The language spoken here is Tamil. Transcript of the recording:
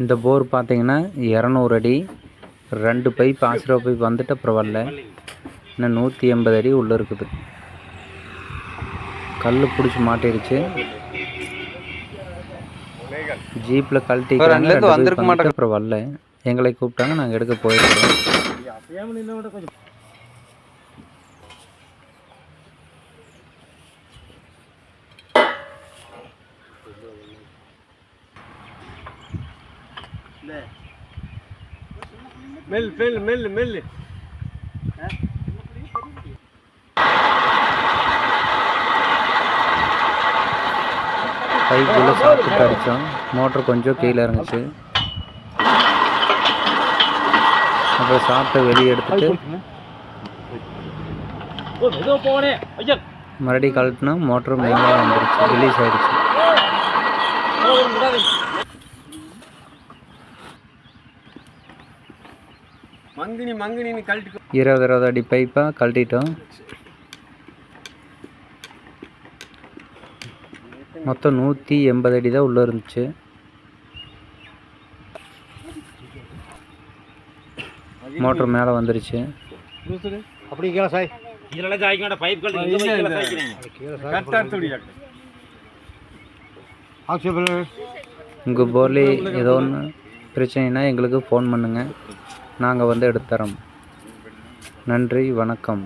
இந்த போர் பார்த்தீங்கன்னா 200 அடி, 2 பைப் ஆசிரோ பைப் வந்துட்டு அப்புறம் வரல. இன்னும் 180 அடி உள்ளே இருக்குது. கல் பிடிச்சி மாட்டிடுச்சு. ஜீப்பில் கழட்டிக்கிறாங்க. 2 பைப் வந்துட்டு அப்புறம் வரல. எங்களை கூப்பிட்டாங்க, நாங்கள் எடுக்க போயிருக்கிறோம். மெல் பைப்புள்ள சாப்பிட்டு அடித்தோம். மோட்டர் கொஞ்சம் கீழே இறங்குச்சு. அப்புறம் சாப்பிட்டு வெளியே எடுத்துட்டு மறுபடியும் கழட்டினா மோட்டர் மேலே வந்துருச்சு, ரிலீஸ் ஆகிடுச்சு. 20 அடி பைப்பாக கழட்டிட்டோம். மொத்தம் 180 அடி தான் உள்ளே இருந்துச்சு. மோட்டர் மேலே வந்துருச்சு. உங்கள் போர்லி ஏதோ ஒன்று பிரச்சனைனா எங்களுக்கு ஃபோன் பண்ணுங்கள், நாங்கள் வந்து எடுத்து தரோம். நன்றி, வணக்கம்.